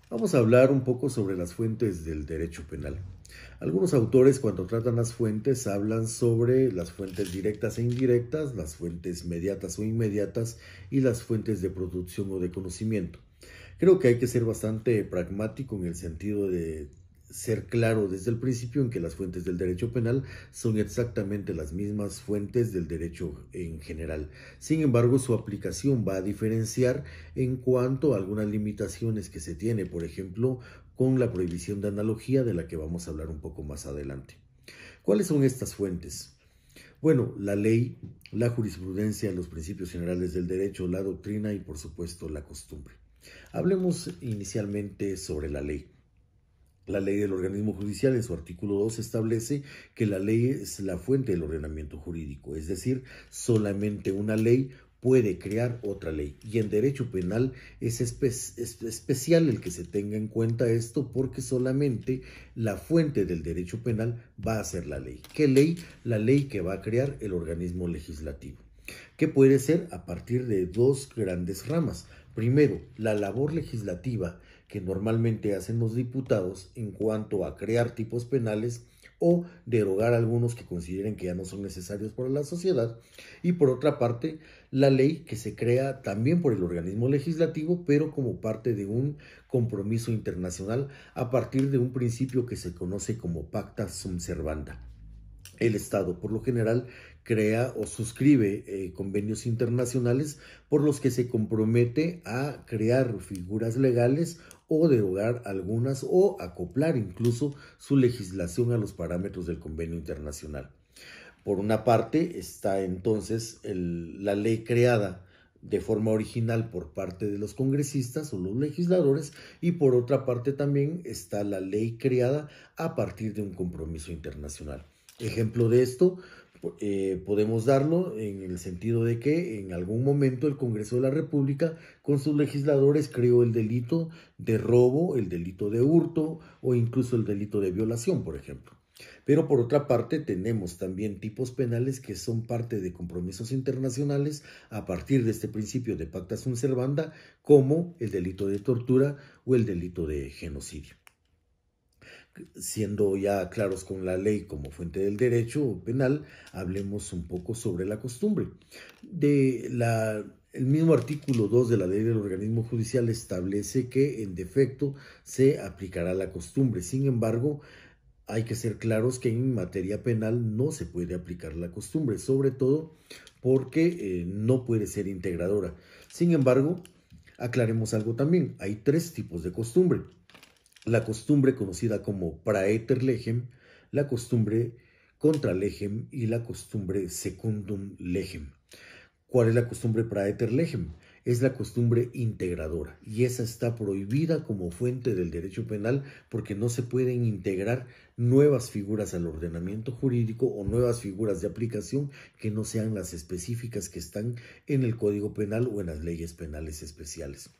Vamos a hablar un poco sobre las fuentes del derecho penal. Algunos autores, cuando tratan las fuentes, hablan sobre las fuentes directas e indirectas, las fuentes mediatas o inmediatas y las fuentes de producción o de conocimiento. Creo que hay que ser bastante pragmático en el sentido de ser claro desde el principio en que las fuentes del derecho penal son exactamente las mismas fuentes del derecho en general. Sin embargo, su aplicación va a diferenciar en cuanto a algunas limitaciones que se tiene, por ejemplo, con la prohibición de analogía de la que vamos a hablar un poco más adelante. ¿Cuáles son estas fuentes? Bueno, la ley, la jurisprudencia, los principios generales del derecho, la doctrina y por supuesto la costumbre. Hablemos inicialmente sobre la ley. La ley del organismo judicial en su artículo 2 establece que la ley es la fuente del ordenamiento jurídico, es decir, solamente una ley puede crear otra ley. Y en derecho penal es especial el que se tenga en cuenta esto porque solamente la fuente del derecho penal va a ser la ley. ¿Qué ley? La ley que va a crear el organismo legislativo, que puede ser a partir de dos grandes ramas. Primero, la labor legislativa que normalmente hacen los diputados en cuanto a crear tipos penales o derogar algunos que consideren que ya no son necesarios para la sociedad. Y por otra parte, la ley que se crea también por el organismo legislativo, pero como parte de un compromiso internacional a partir de un principio que se conoce como pacta sunt servanda. El Estado, por lo general, crea o suscribe convenios internacionales por los que se compromete a crear figuras legales o derogar algunas o acoplar incluso su legislación a los parámetros del convenio internacional. Por una parte está entonces la ley creada de forma original por parte de los congresistas o los legisladores, y por otra parte también está la ley creada a partir de un compromiso internacional. Ejemplo de esto podemos darlo en el sentido de que en algún momento el Congreso de la República con sus legisladores creó el delito de robo, el delito de hurto o incluso el delito de violación, por ejemplo. Pero por otra parte tenemos también tipos penales que son parte de compromisos internacionales a partir de este principio de pacta sunt servanda, como el delito de tortura o el delito de genocidio. Siendo ya claros con la ley como fuente del derecho penal, hablemos un poco sobre la costumbre. El mismo artículo 2 de la ley del organismo judicial establece que en defecto se aplicará la costumbre. Sin embargo, hay que ser claros que en materia penal no se puede aplicar la costumbre, sobre todo porque no puede ser integradora. Sin embargo, aclaremos algo también. Hay tres tipos de costumbre: la costumbre conocida como praeter legem, la costumbre contra legem y la costumbre secundum legem. ¿Cuál es la costumbre praeter legem? Es la costumbre integradora, y esa está prohibida como fuente del derecho penal porque no se pueden integrar nuevas figuras al ordenamiento jurídico o nuevas figuras de aplicación que no sean las específicas que están en el Código Penal o en las leyes penales especiales.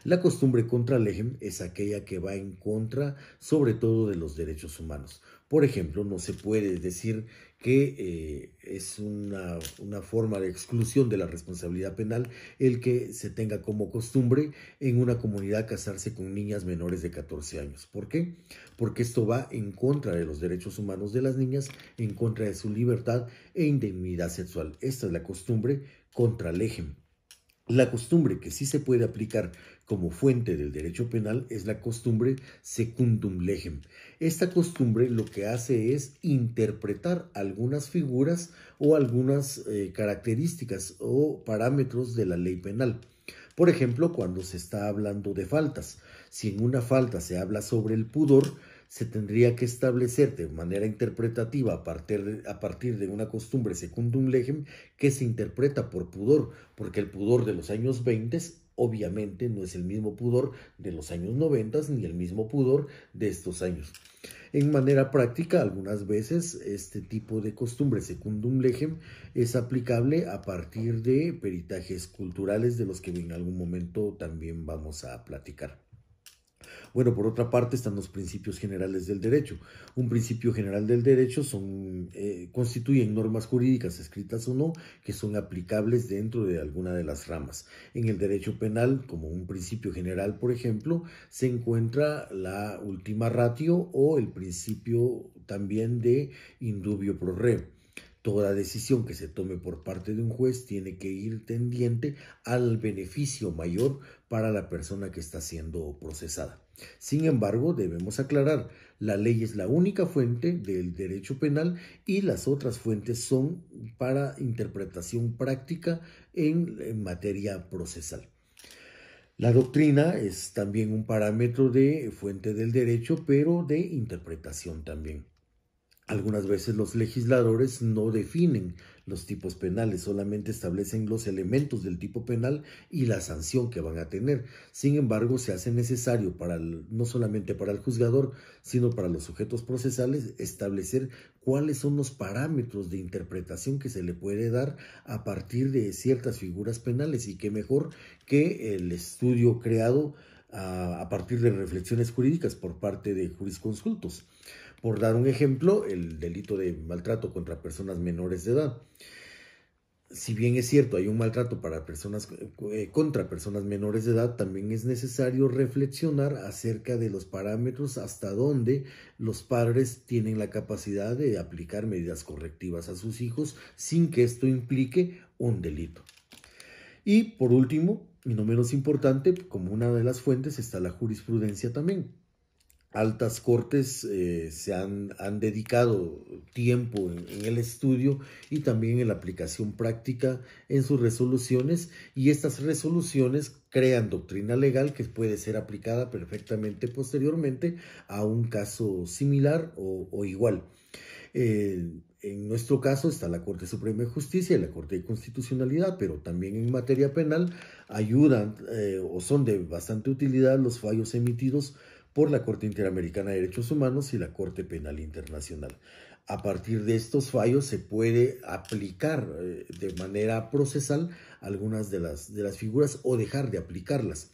La costumbre contra legem es aquella que va en contra sobre todo de los derechos humanos. Por ejemplo, no se puede decir que es una forma de exclusión de la responsabilidad penal el que se tenga como costumbre en una comunidad casarse con niñas menores de 14 años. ¿Por qué? Porque esto va en contra de los derechos humanos de las niñas, en contra de su libertad e indemnidad sexual. Esta es la costumbre contra legem. La costumbre que sí se puede aplicar como fuente del derecho penal es la costumbre secundum legem. Esta costumbre lo que hace es interpretar algunas figuras o algunas características o parámetros de la ley penal. Por ejemplo, cuando se está hablando de faltas, si en una falta se habla sobre el pudor, se tendría que establecer de manera interpretativa a partir de una costumbre secundum legem que se interpreta por pudor, porque el pudor de los años 20 obviamente no es el mismo pudor de los años 90 ni el mismo pudor de estos años. En manera práctica, algunas veces este tipo de costumbre secundum legem es aplicable a partir de peritajes culturales de los que en algún momento también vamos a platicar. Bueno, por otra parte están los principios generales del derecho. Un principio general del derecho constituyen normas jurídicas, escritas o no, que son aplicables dentro de alguna de las ramas. En el derecho penal, como un principio general, por ejemplo, se encuentra la ultima ratio o el principio también de in dubio pro reo. Toda decisión que se tome por parte de un juez tiene que ir tendiente al beneficio mayor para la persona que está siendo procesada. Sin embargo, debemos aclarar, la ley es la única fuente del derecho penal y las otras fuentes son para interpretación práctica en materia procesal. La doctrina es también un parámetro de fuente del derecho, pero de interpretación también. Algunas veces los legisladores no definen los tipos penales, solamente establecen los elementos del tipo penal y la sanción que van a tener. Sin embargo, se hace necesario no solamente para el juzgador, sino para los sujetos procesales, establecer cuáles son los parámetros de interpretación que se le puede dar a partir de ciertas figuras penales, y qué mejor que el estudio creado a partir de reflexiones jurídicas por parte de jurisconsultos. Por dar un ejemplo, el delito de maltrato contra personas menores de edad. Si bien es cierto, hay un maltrato contra personas menores de edad, también es necesario reflexionar acerca de los parámetros hasta donde los padres tienen la capacidad de aplicar medidas correctivas a sus hijos sin que esto implique un delito. Y por último, y no menos importante, como una de las fuentes está la jurisprudencia también. Altas cortes han dedicado tiempo en el estudio y también en la aplicación práctica en sus resoluciones, y estas resoluciones crean doctrina legal que puede ser aplicada perfectamente posteriormente a un caso similar o igual. En nuestro caso está la Corte Suprema de Justicia y la Corte de Constitucionalidad, pero también en materia penal ayudan o son de bastante utilidad los fallos emitidos por la Corte Interamericana de Derechos Humanos y la Corte Penal Internacional. A partir de estos fallos se puede aplicar de manera procesal algunas de las figuras o dejar de aplicarlas.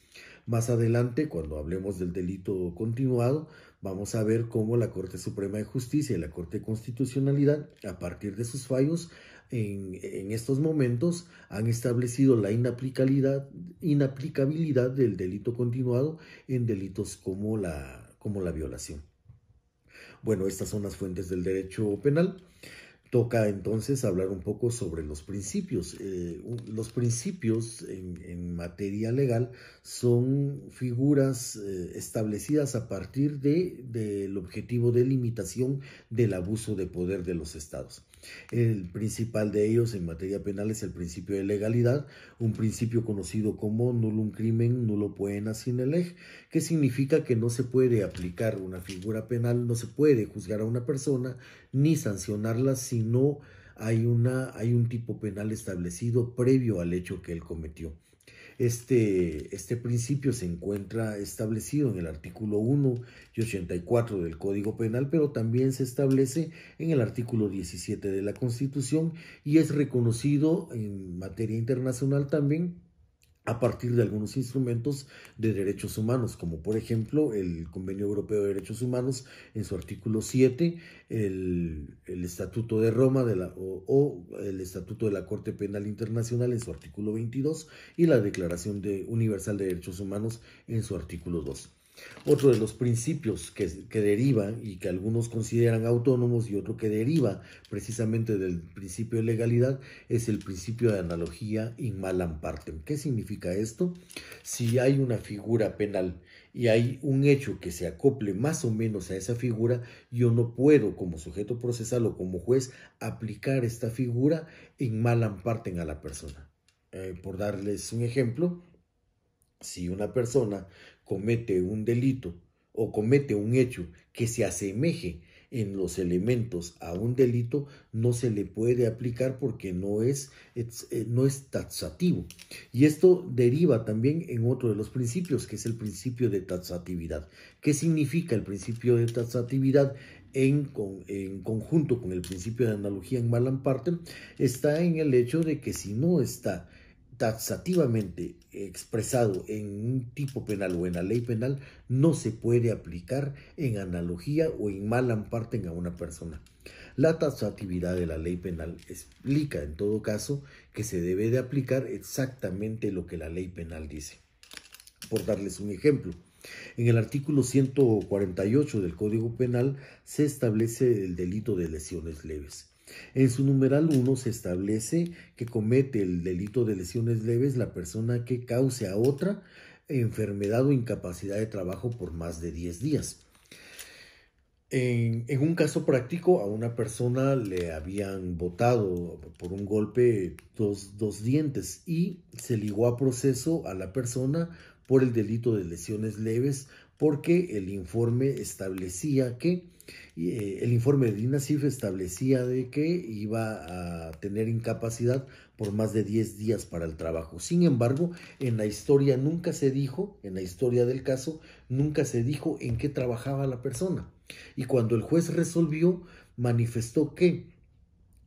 Más adelante, cuando hablemos del delito continuado, vamos a ver cómo la Corte Suprema de Justicia y la Corte de Constitucionalidad, a partir de sus fallos, en estos momentos han establecido la inaplicabilidad del delito continuado en delitos como la violación. Bueno, estas son las fuentes del derecho penal. Toca entonces hablar un poco sobre los principios. Los principios en materia legal son figuras establecidas a partir del objetivo de limitación del abuso de poder de los estados. El principal de ellos en materia penal es el principio de legalidad, un principio conocido como nullum crimen nullo poena sine lege, que significa que no se puede aplicar una figura penal, no se puede juzgar a una persona ni sancionarla si no hay un tipo penal establecido previo al hecho que él cometió. Este principio se encuentra establecido en el artículo 1 y 84 del Código Penal, pero también se establece en el artículo 17 de la Constitución y es reconocido en materia internacional también a partir de algunos instrumentos de derechos humanos, como por ejemplo el Convenio Europeo de Derechos Humanos en su artículo 7, el Estatuto de Roma o el Estatuto de la Corte Penal Internacional en su artículo 22 y la Declaración Universal de Derechos Humanos en su artículo 2. Otro de los principios que derivan y que algunos consideran autónomos y otro que deriva precisamente del principio de legalidad es el principio de analogía in malam partem. ¿Qué significa esto? Si hay una figura penal y hay un hecho que se acople más o menos a esa figura, yo no puedo como sujeto procesal o como juez aplicar esta figura in malam partem a la persona. Por darles un ejemplo, si una persona comete un delito o comete un hecho que se asemeje en los elementos a un delito, no se le puede aplicar porque no es taxativo. Y esto deriva también en otro de los principios, que es el principio de taxatividad. ¿Qué significa el principio de taxatividad? En conjunto con el principio de analogía in malam partem, está en el hecho de que si no está taxativamente expresado en un tipo penal o en la ley penal, no se puede aplicar en analogía o en mal amparten a una persona. La taxatividad de la ley penal explica en todo caso que se debe de aplicar exactamente lo que la ley penal dice. Por darles un ejemplo, en el artículo 148 del Código Penal se establece el delito de lesiones leves. En su numeral 1 se establece que comete el delito de lesiones leves la persona que cause a otra enfermedad o incapacidad de trabajo por más de 10 días. En un caso práctico, a una persona le habían botado por un golpe dos dientes y se ligó a proceso a la persona por el delito de lesiones leves porque el informe establecía que, el informe de INASIF establecía de que iba a tener incapacidad por más de 10 días para el trabajo. Sin embargo, en la historia nunca se dijo, en la historia del caso, nunca se dijo en qué trabajaba la persona. Y cuando el juez resolvió, manifestó que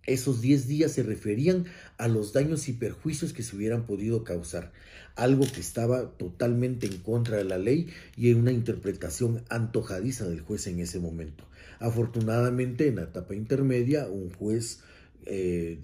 esos 10 días se referían a los daños y perjuicios que se hubieran podido causar, algo que estaba totalmente en contra de la ley y en una interpretación antojadiza del juez en ese momento. Afortunadamente, en la etapa intermedia, un juez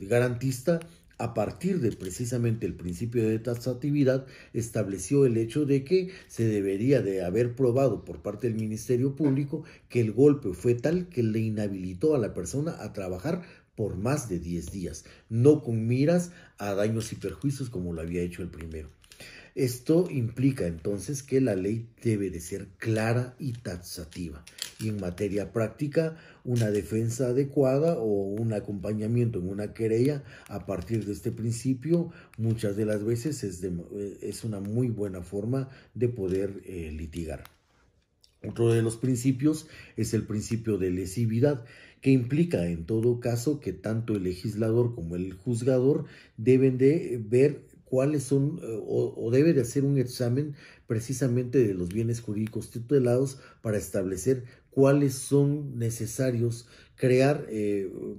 garantista, a partir de precisamente el principio de taxatividad, estableció el hecho de que se debería de haber probado por parte del Ministerio Público que el golpe fue tal que le inhabilitó a la persona a trabajar por más de 10 días, no con miras a daños y perjuicios como lo había hecho el primero. Esto implica entonces que la ley debe de ser clara y taxativa. Y en materia práctica, una defensa adecuada o un acompañamiento en una querella a partir de este principio, muchas de las veces es una muy buena forma de poder litigar. Otro de los principios es el principio de lesividad, que implica en todo caso que tanto el legislador como el juzgador deben de ver cuáles son o debe de hacer un examen precisamente de los bienes jurídicos tutelados para establecer cuáles son necesarios crear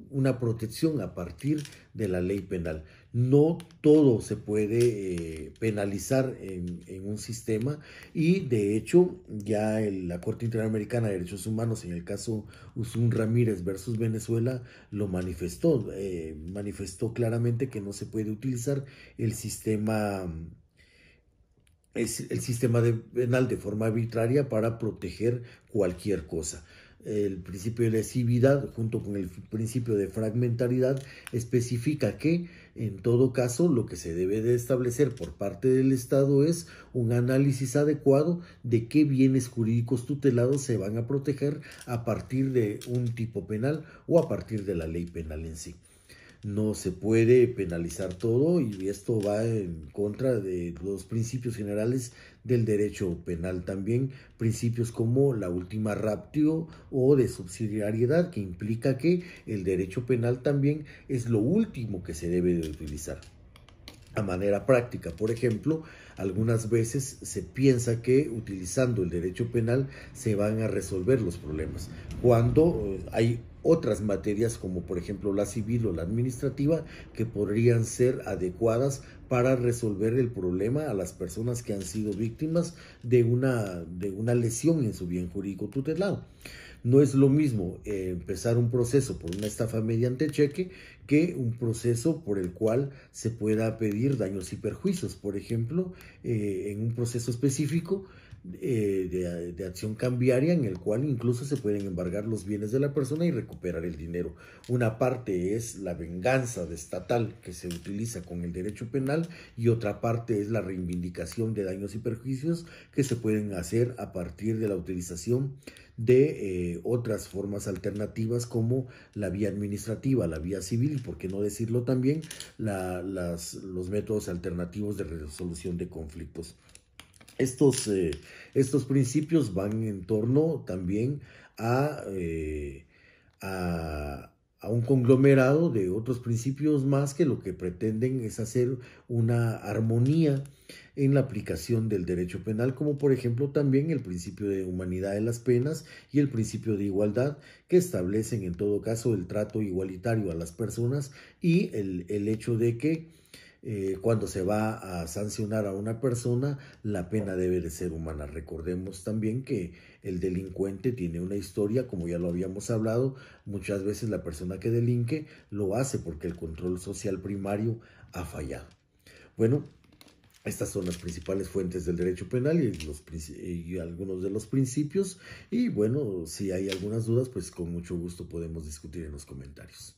una protección a partir de la ley penal. No todo se puede penalizar en un sistema y de hecho ya la Corte Interamericana de Derechos Humanos en el caso Usun Ramírez versus Venezuela lo manifestó, manifestó claramente que no se puede utilizar el sistema penal de forma arbitraria para proteger cualquier cosa. El principio de lesividad junto con el principio de fragmentariedad especifica que en todo caso lo que se debe de establecer por parte del Estado es un análisis adecuado de qué bienes jurídicos tutelados se van a proteger a partir de un tipo penal o a partir de la ley penal en sí. No se puede penalizar todo y esto va en contra de los principios generales del derecho penal. También principios como la última ratio o de subsidiariedad, que implica que el derecho penal también es lo último que se debe de utilizar. A manera práctica, por ejemplo, algunas veces se piensa que utilizando el derecho penal se van a resolver los problemas, cuando hay otras materias como por ejemplo la civil o la administrativa que podrían ser adecuadas para resolver el problema a las personas que han sido víctimas de una lesión en su bien jurídico tutelado. No es lo mismo empezar un proceso por una estafa mediante cheque que un proceso por el cual se pueda pedir daños y perjuicios. Por ejemplo, en un proceso específico de acción cambiaria en el cual incluso se pueden embargar los bienes de la persona y recuperar el dinero. Una parte es la venganza estatal que se utiliza con el derecho penal y otra parte es la reivindicación de daños y perjuicios que se pueden hacer a partir de la utilización de otras formas alternativas como la vía administrativa, la vía civil y por qué no decirlo también los métodos alternativos de resolución de conflictos. Estos principios van en torno también a un conglomerado de otros principios más que lo que pretenden es hacer una armonía en la aplicación del derecho penal, como por ejemplo también el principio de humanidad de las penas y el principio de igualdad, que establecen en todo caso el trato igualitario a las personas y el hecho de que cuando se va a sancionar a una persona, la pena debe de ser humana. Recordemos también que el delincuente tiene una historia, como ya lo habíamos hablado, muchas veces la persona que delinque lo hace porque el control social primario ha fallado. Bueno, estas son las principales fuentes del derecho penal y algunos de los principios. Y bueno, si hay algunas dudas, pues con mucho gusto podemos discutir en los comentarios.